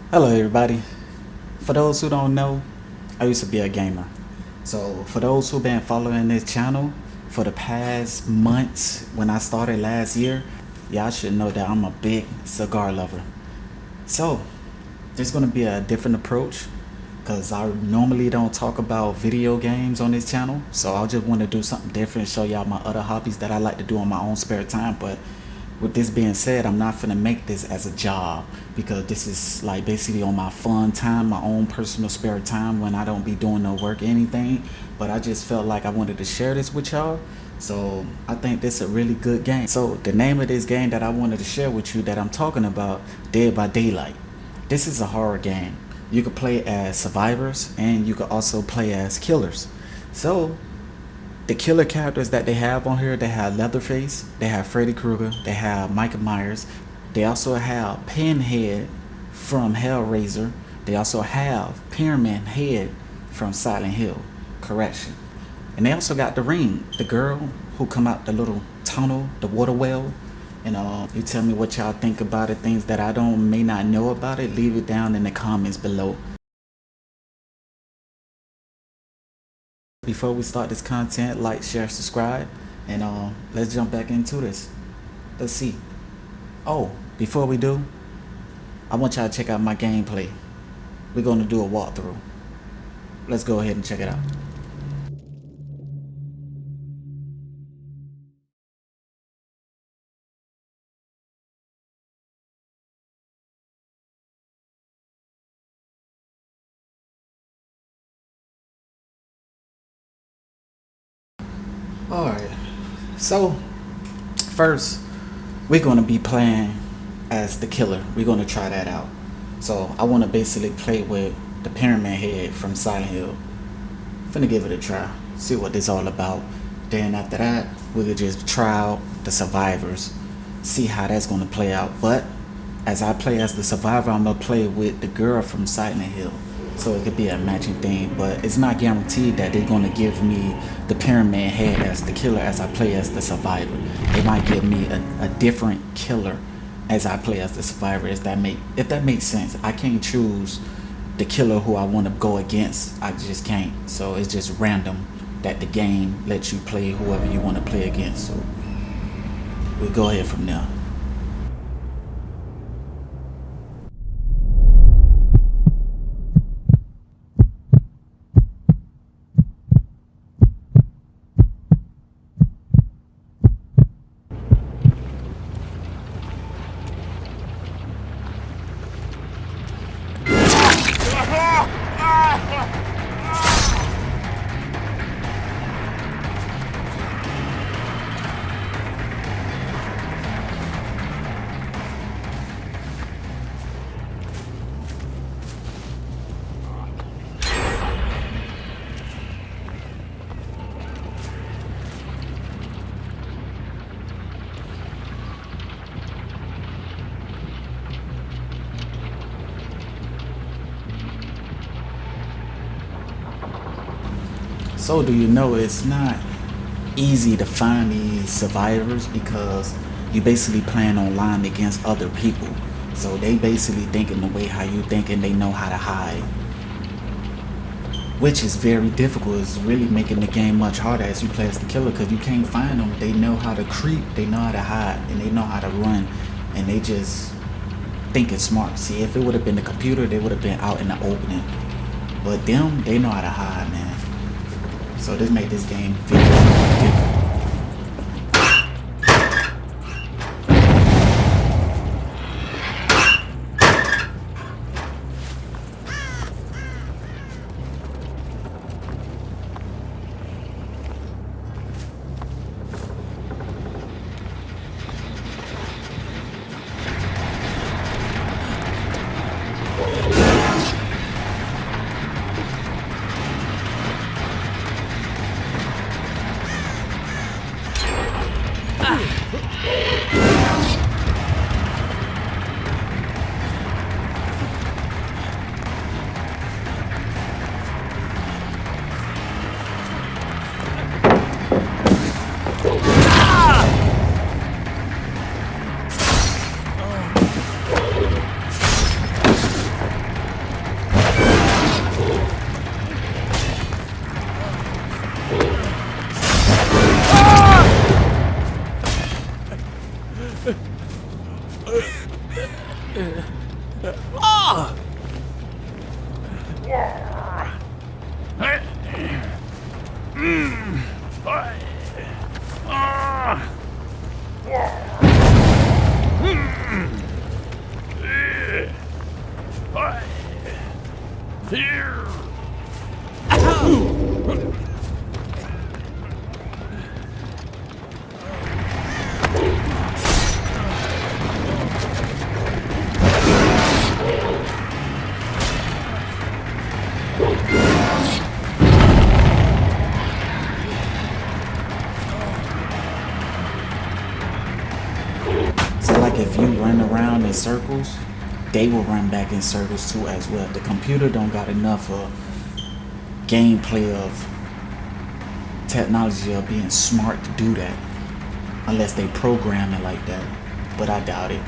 Hello, everybody. For those who don't know, I used to be a gamer. So, for those who've been following this channel for the past months, when I started last year, y'all should know that I'm a big cigar lover. So, there's gonna be a different approach because I normally don't talk about video games on this channel. So, I just want to do something different, show y'all my other hobbies that I like to do on my own spare time. But with this being said, I'm not gonna make this as a job because this is like basically on my fun time, my own personal spare time when I don't be doing no work or anything. But I just felt like I wanted to share this with y'all. So I think this is a really good game. So the name of this game that I wanted to share with you that I'm talking about, Dead by Daylight. This is a horror game. You could play as survivors and you could also play as killers. So the killer characters that they have on here, they have Leatherface, they have Freddy Krueger, they have Michael Myers, they also have Pinhead from Hellraiser, they also have Pyramid Head from Silent Hill. Correction. And they also got the Ring, the girl who come out the little tunnel, the water well. And you tell me what y'all think about it, things that I may not know about it, leave it down in the comments below. Before we start this content, like, share, subscribe, and let's jump back into this. Let's see. Oh, before we do, I want y'all to check out my gameplay. We're going to do a walkthrough. Let's go ahead and check it out. Alright, so first we're going to be playing as the killer. We're going to try that out. So I want to basically play with the Pyramid Head from Silent Hill. Finna give it a try, see what this all about. Then after that, we could just try out the survivors, see how that's going to play out. But as I play as the survivor, I'm going to play with the girl from Silent Hill. So it could be a matching thing, but it's not guaranteed that they're going to give me the Pyramid Head as the killer as I play as the survivor. They might give me a different killer as I play as the survivor. If that makes sense. I can't choose the killer who I want to go against. I just can't. So it's just random that the game lets you play whoever you want to play against. So we'll go ahead from there. So do you know it's not easy to find these survivors because you basically playing online against other people. So they basically thinking the way how you think and they know how to hide. Which is very difficult. It's really making the game much harder as you play as the killer because you can't find them. They know how to creep, they know how to hide, and they know how to run. And they just think it's smart. See, if it would have been the computer, they would have been out in the opening. But them, they know how to hide, man. So this made this game very different. So like if you run around in circles, they will run back in circles too as well. The computer don't got enough gameplay of technology of being smart to do that, unless they program it like that. But I doubt it.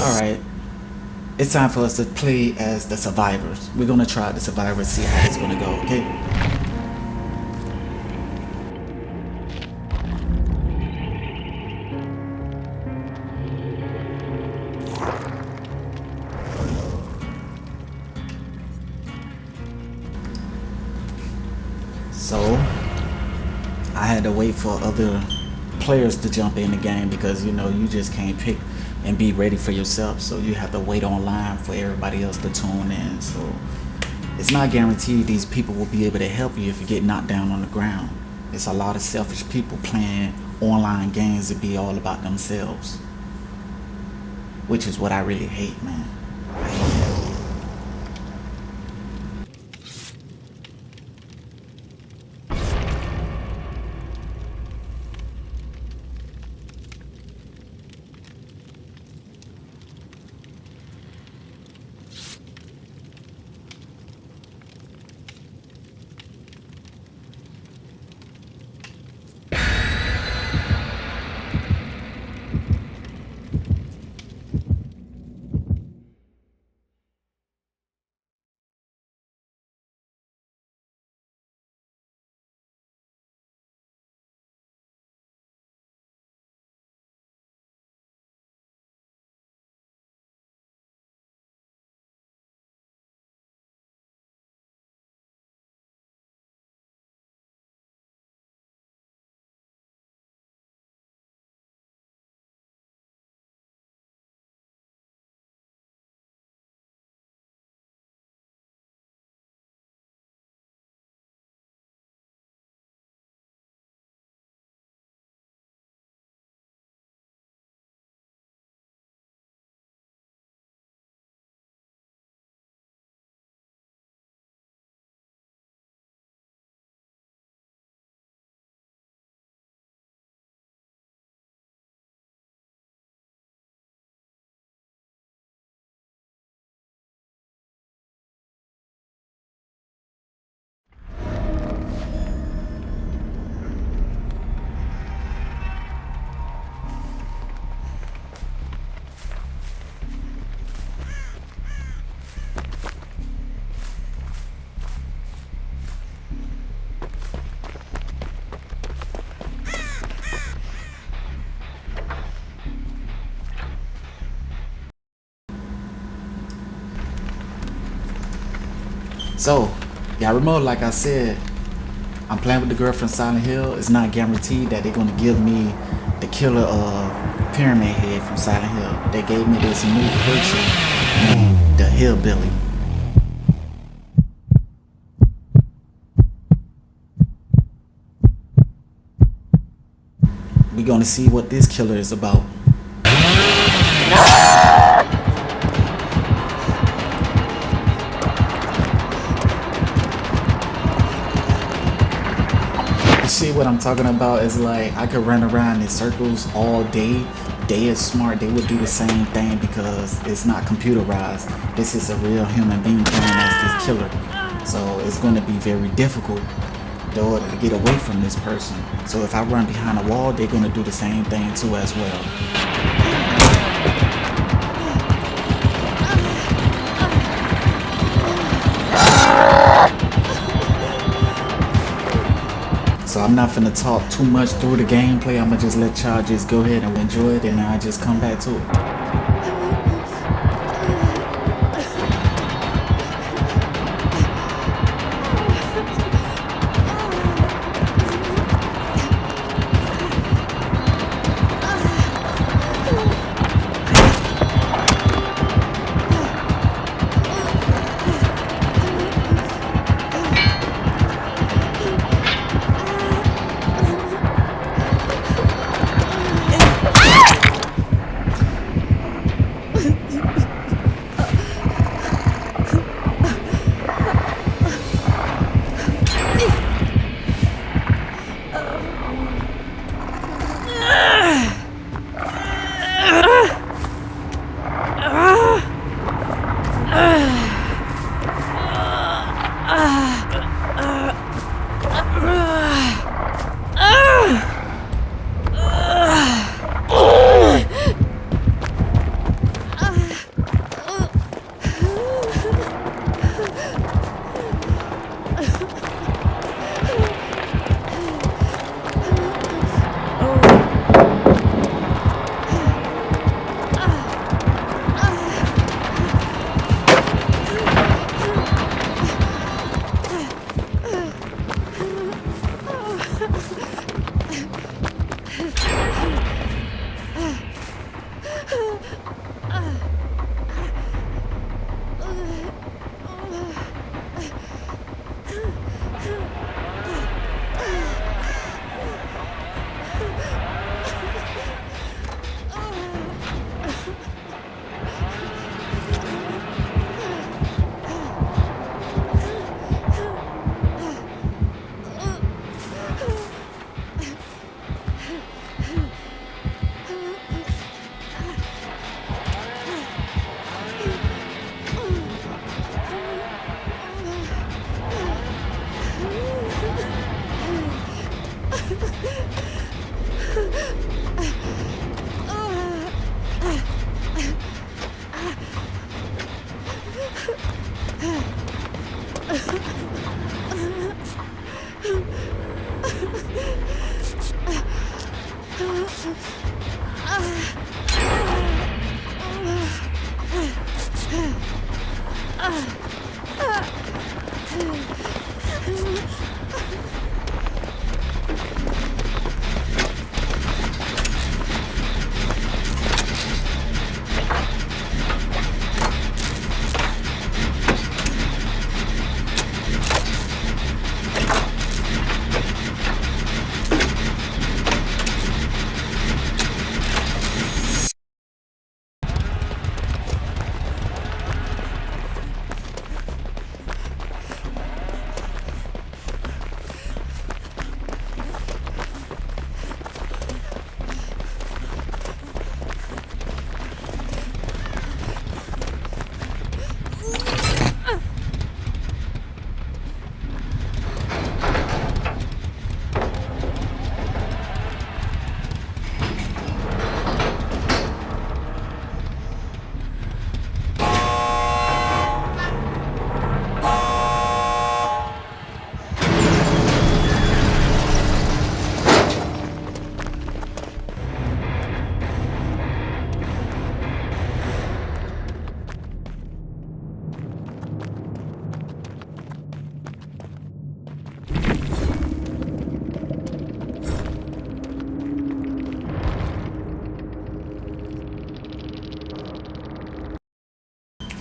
Alright, it's time for us to play as the survivors. We're gonna try the survivors, see how it's gonna go, okay? So I had to wait for other players to jump in the game because you know you just can't pick and be ready for yourself, so you have to wait online for everybody else to tune in. So it's not guaranteed these people will be able to help you if you get knocked down on the ground. It's a lot of selfish people playing online games to be all about themselves, which is what I really hate, man. I hate that. So, y'all remember, like I said, I'm playing with the girl from Silent Hill. It's not guaranteed that they're gonna give me the killer Pyramid Head from Silent Hill. They gave me this new creature named the Hillbilly. We're gonna see what this killer is about. See what I'm talking about is like I could run around in circles all day. They is smart, they would do the same thing because it's not computerized. This is a real human being playing as this killer. So it's going to be very difficult in order to get away from this person. So if I run behind a wall, they're going to do the same thing too as well. So I'm not finna talk too much through the gameplay. I'ma just let y'all just go ahead and enjoy it, and I just come back to it.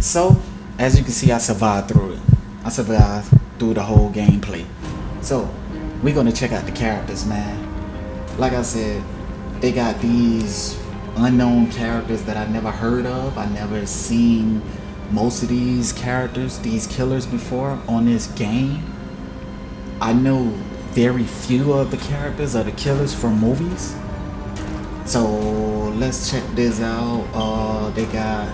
So, as you can see, I survived through it. I survived through the whole gameplay. So, we're gonna check out the characters, man. Like I said, they got these unknown characters that I never heard of. I never seen most of these characters, these killers before on this game. I know very few of the characters or the killers from movies. So let's check this out. They got,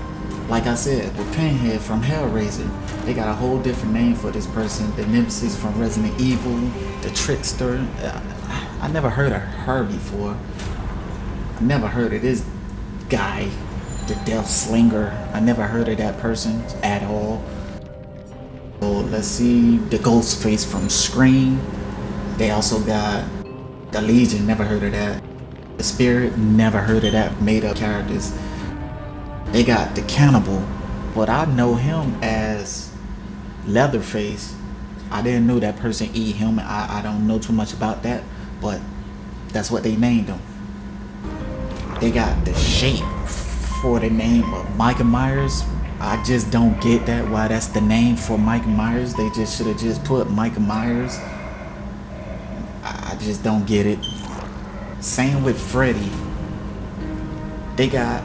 like I said, the Pinhead from Hellraiser. They got a whole different name for this person. The Nemesis from Resident Evil, the Trickster. I never heard of her before. I never heard of this guy, the Death Slinger. I never heard of that person at all. So let's see, the Ghostface from Scream. They also got the Legion, never heard of that. The Spirit, never heard of that. Made up characters. They got the Cannibal, but I know him as Leatherface. I didn't know that person eat him. I don't know too much about that, but that's what they named him. They got the Shape for the name of Michael Myers. I just don't get that, why that's the name for Michael Myers. They just should have just put Michael Myers. I just don't get it. Same with Freddy. They got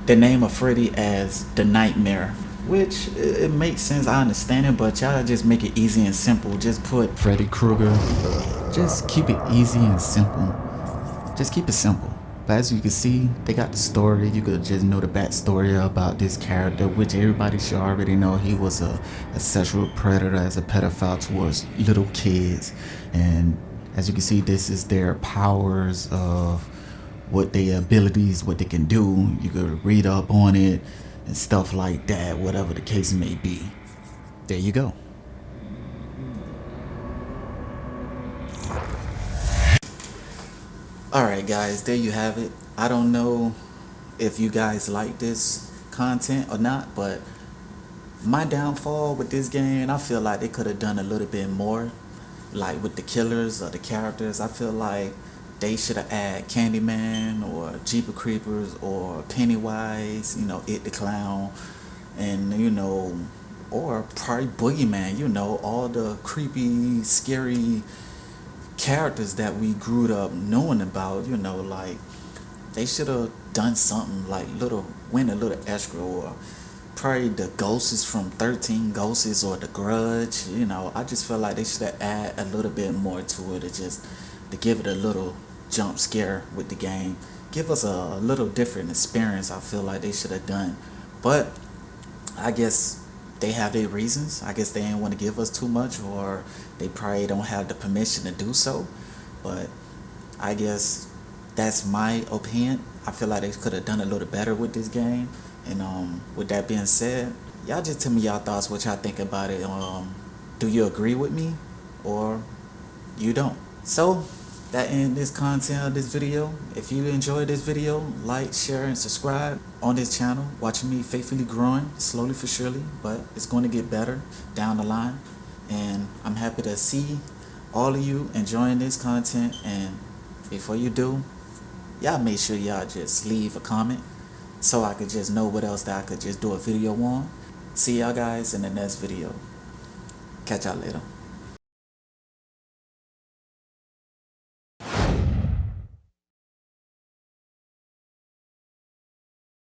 the name of Freddy as the Nightmare, which it makes sense, I understand it, but y'all just make it easy and simple. Just put Freddy Krueger. Just keep it easy and simple. Just keep it simple. But as you can see, they got the story. You could just know the backstory about this character, which everybody should already know. He was a sexual predator, as a pedophile towards little kids. And as you can see, this is their powers of what their abilities, what they can do. You could read up on it and stuff like that, whatever the case may be. There you go. Alright guys, there you have it. I don't know if you guys like this content or not, but my downfall with this game, I feel like they could have done a little bit more, like with the killers or the characters. I feel like they should have added Candyman or Jeepers Creepers or Pennywise, you know, It the Clown, and you know, or probably Boogeyman, you know, all the creepy, scary characters that we grew up knowing about, you know, like they should have done something like went a little extra, or probably the Ghosts from 13 Ghosts or the Grudge, you know. I just feel like they should have added a little bit more to it, to give it a little jump scare with the game, give us a little different experience. I feel like they should have done, but I guess they have their reasons. I guess they didn't want to give us too much, or they probably don't have the permission to do so. But I guess that's my opinion. I feel like they could have done a little better with this game. And with that being said, y'all just tell me y'all thoughts, what y'all think about it. Do you agree with me or you don't? So that ends this content of this video. If you enjoyed this video, like, share, and subscribe on this channel. Watching me faithfully growing, slowly for surely, but it's going to get better down the line. And I'm happy to see all of you enjoying this content. And before you do, y'all make sure y'all just leave a comment so I could just know what else that I could just do a video on. See y'all guys in the next video. Catch y'all later.